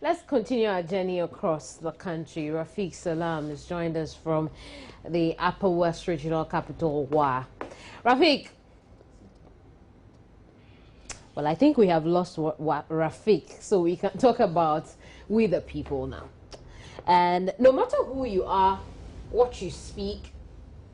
Let's continue our journey across the country. Rafiq Salam has joined us from the Upper West Regional Capital, Wa. Rafiq, well, I think we have lost Rafiq, so we can talk about we the people now. And no matter who you are, what you speak,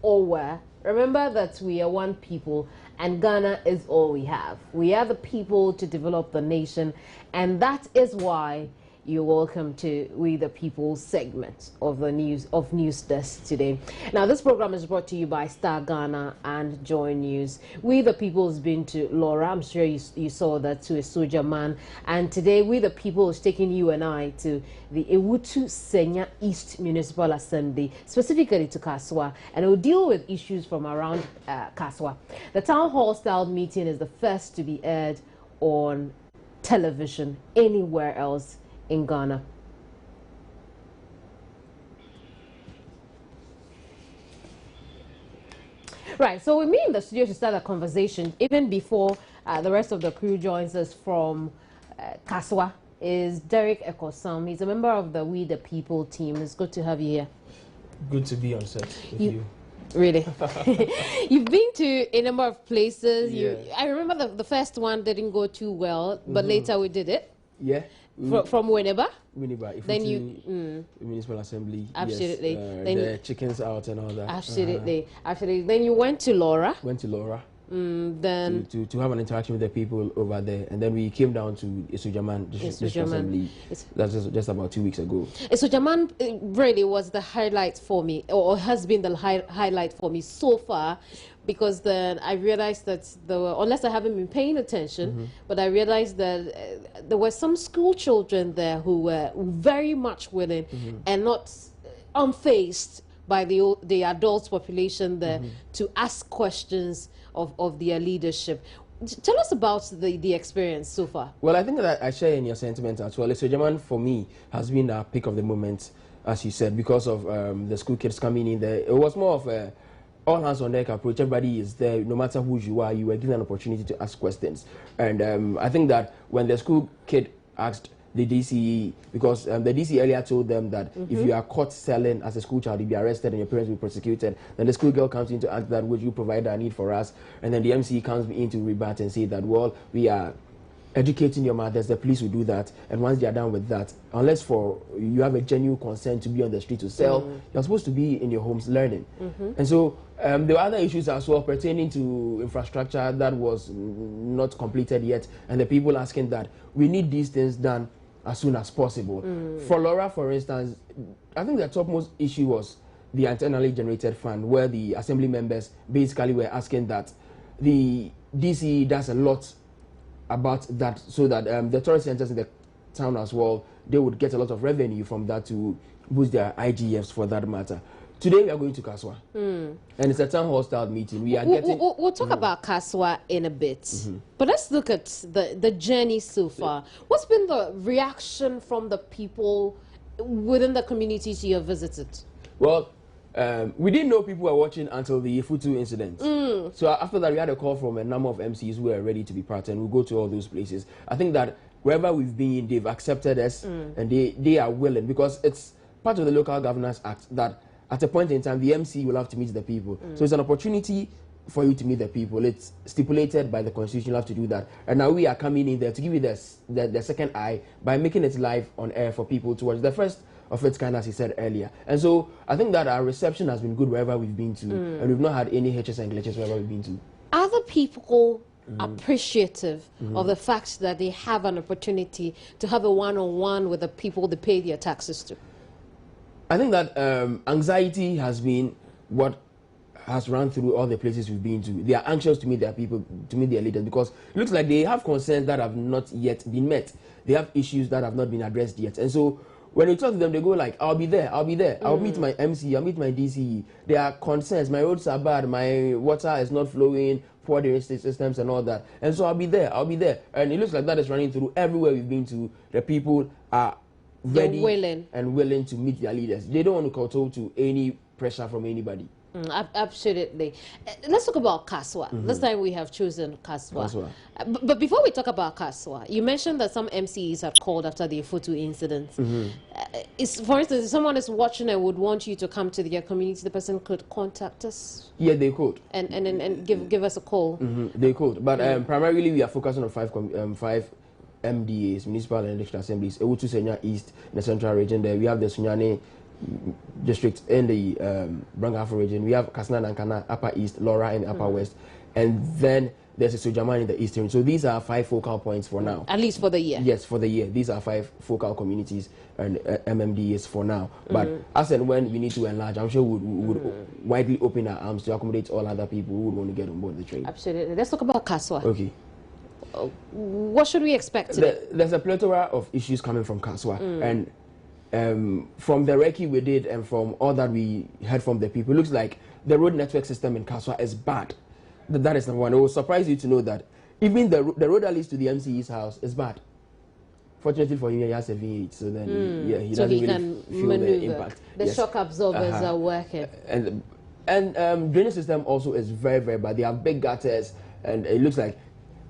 or where, remember that we are one people and Ghana is all we have. We are the people to develop the nation, and that is why you're welcome to We the People segment of the News Desk today. Now, this program is brought to you by Star Ghana and Joy News. We the People has been to Laura. I'm sure you saw that, to a soldier man. And today, We the People is taking you and I to the Ewutu Senya East Municipal Assembly, specifically to Kaswa, and it will deal with issues from around Kaswa. The town hall style meeting is the first to be aired on television anywhere else in Ghana. Right, so we meet in the studio to start a conversation even before the rest of the crew joins us from Kaswa is Derek Ekosam. He's a member of the We the People team. It's good to have you here. Good to be on set with you. Really? You've been to a number of places. Yeah. I remember the first one didn't go too well, but later we did it. Yeah. From Winneba? Winneba. Then you Municipal Assembly. Absolutely. Yes. Then the chickens out and all that. Absolutely. Absolutely. Then you went to Laura. Went to Laura. Then to have an interaction with the people over there, and then we came down to Isujaman District Assembly. That's just about 2 weeks ago. Isujaman really was the highlight for me, or has been the highlight for me so far, because then I realized that unless I haven't been paying attention, but I realized that there were some school children there who were very much willing and not unfazed by the adult population there to ask questions of their leadership. Tell us about the experience so far. Well, I think that I share in your sentiment as well. Isujaman for me has been a pick of the moment, as you said, because of the school kids coming in there. It was more of a all hands on deck approach. Everybody is there, no matter who you are. You were given an opportunity to ask questions, and I think that when the school kid asked the DCE, because the DCE earlier told them that if you are caught selling as a school child, you'll be arrested and your parents will be prosecuted. Then the school girl comes in to ask that, would you provide a need for us? And then the MCE comes in to rebut and say that, well, we are educating your mothers, the police will do that, and once they are done with that, unless you have a genuine consent to be on the street to sell, you're supposed to be in your homes learning. And so there were other issues as well pertaining to infrastructure that was not completed yet, and the people asking that we need these things done as soon as possible. For Laura, for instance, I think the topmost issue was the internally generated fund, where the assembly members basically were asking that the DCE does a lot about that, so that the tourist centers in the town as well, they would get a lot of revenue from that to boost their IGFs for that matter. Today we are going to Kaswa, and it's a town hall style meeting. We are getting. We'll talk about Kaswa in a bit, but let's look at the journey so far. What's been the reaction from the people within the communities you have visited? Well, we didn't know people were watching until the Ifutu incident. So after that, we had a call from a number of MCs who were ready to be part, and we'll go to all those places. I think that wherever we've been, they've accepted us, and they are willing, because it's part of the Local Governance Act that at a point in time, the MC will have to meet the people. So it's an opportunity for you to meet the people. It's stipulated by the Constitution, you have to do that. And now we are coming in there to give you the second eye by making it live on air for people to watch. The first of its kind, as he said earlier. And so I think that our reception has been good wherever we've been to, and we've not had any hitches and glitches wherever we've been to. Are the people appreciative of the fact that they have an opportunity to have a one-on-one with the people they pay their taxes to? I think that anxiety has been what has run through all the places we've been to. They are anxious to meet their people, to meet their leaders, because it looks like they have concerns that have not yet been met. They have issues that have not been addressed yet. And so when you talk to them, they go like, I'll be there, I'll be there. I'll meet my MC, I'll meet my DCE. There are concerns. My roads are bad. My water is not flowing, poor drainage systems and all that. And so I'll be there, I'll be there. And it looks like that is running through everywhere we've been to. The people are ready and willing to meet their leaders. They don't want to kowtow to any pressure from anybody. Absolutely. Let's talk about Kaswa. This time we have chosen Kaswa. Kaswa. But before we talk about Kaswa, you mentioned that some MCs have called after the photo incident. For instance, if someone is watching and would want you to come to their community, the person could contact us. Yeah, they could. And give us a call. They could. But primarily we are focusing on five MDAs, municipal and elected assemblies. Ewutu Senya East, in the central region there. We have the Sunyani district in the Brangafo region. We have Kasna Nankana, Upper East, Laura in the Upper West. And then there's a Sojaman in the Eastern. So these are 5 focal points for now. At least for the year. Yes, for the year. These are 5 focal communities and MMDAs for now. But as and when we need to enlarge, I'm sure we would widely open our arms to accommodate all other people who would want to get on board the train. Absolutely. Let's talk about Kaswa. Okay. What should we expect today? There's a plethora of issues coming from Kaswa. And from the recce we did and from all that we heard from the people, it looks like the road network system in Kaswa is bad. That is number one. It will surprise you to know that even the road that leads to the MCE's house is bad. Fortunately for him, he has a V8, so then yeah, he doesn't really feel maneuver. the impact. The shock absorbers are working. And drainage system also is very, very bad. They have big gutters, and it looks like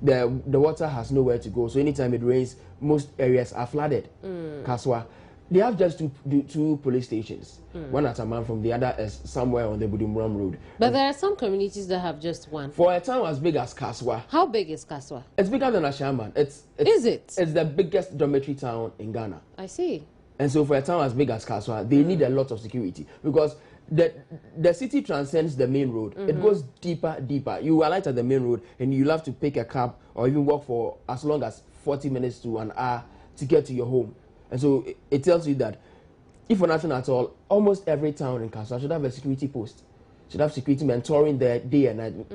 the water has nowhere to go. So anytime it rains, most areas are flooded. Kaswa, they have just two police stations. One at Amman from, the other is somewhere on the Budumbram Road. But there are some communities that have just one. For a town as big as Kaswa. How big is Kaswa? It's bigger than Ashaman. Is it? It's the biggest dormitory town in Ghana. I see. And so for a town as big as Kaswa, they need a lot of security because the city transcends the main road. It goes deeper. You alight at the main road and you'll have to pick a cab or even walk for as long as 40 minutes to an hour to get to your home. And so it tells you that if for nothing at all, almost every town in Kaswa should have a security post. Should have security men touring there day and night.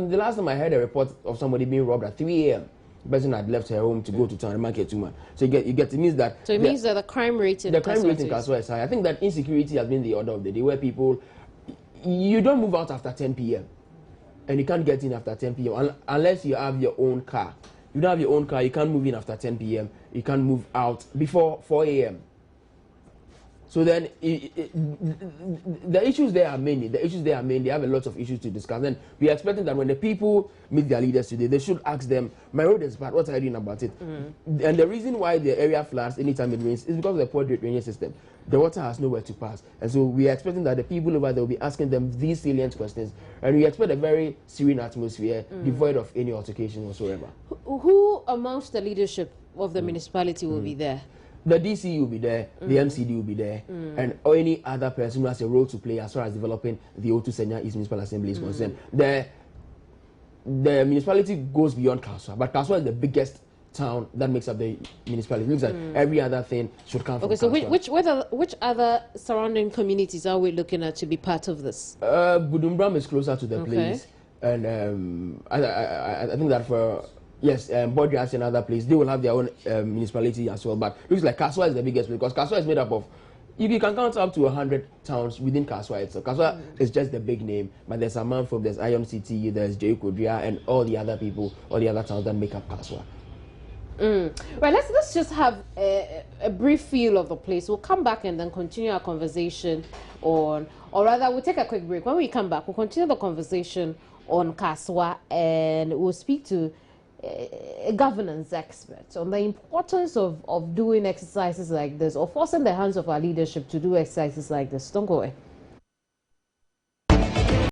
The last time I heard a report of somebody being robbed at 3 a.m. The person had left her home to go to town and market to man. So it means that the crime rate in Kaswa is high. I think that insecurity has been the order of the day, where people, you don't move out after 10 p.m. and you can't get in after 10 p.m. unless you have your own car. You don't have your own car, you can't move in after 10 p.m. You can't move out before 4 a.m. So then the issues there are many. They have a lot of issues to discuss. And we are expecting that when the people meet their leaders today, they should ask them, my road is bad, what are you doing about it? And the reason why the area floods anytime it rains is because of the poor drainage system. The water has nowhere to pass. And so we are expecting that the people over there will be asking them these salient questions. And we expect a very serene atmosphere, devoid of any altercation whatsoever. Who amongst the leadership of the municipality will be there? The DC will be there, the MCD will be there, and any other person who has a role to play as far as developing the Ewutu Senya East Municipal Assembly is concerned. The municipality goes beyond Kaswa, but Kaswa is the biggest town that makes up the municipality. It looks like every other thing should come from Kaswa. So which other surrounding communities are we looking at to be part of this? Budumbram is closer to the place, and I think that for... Yes, Bodria is another place. They will have their own municipality as well. But it looks like Kaswa is the biggest because Kaswa is made up of, you can count up to 100 towns within Kaswa itself. Kaswa is just the big name, but there's Amanfo, there's Iron City, there's Kodria, and all the other people, all the other towns that make up Kaswa. Right, let's just have a brief feel of the place. We'll come back and then continue our conversation or rather, we'll take a quick break. When we come back, we'll continue the conversation on Kaswa and we'll speak to a governance expert on the importance of doing exercises like this or forcing the hands of our leadership to do exercises like this. Don't go away.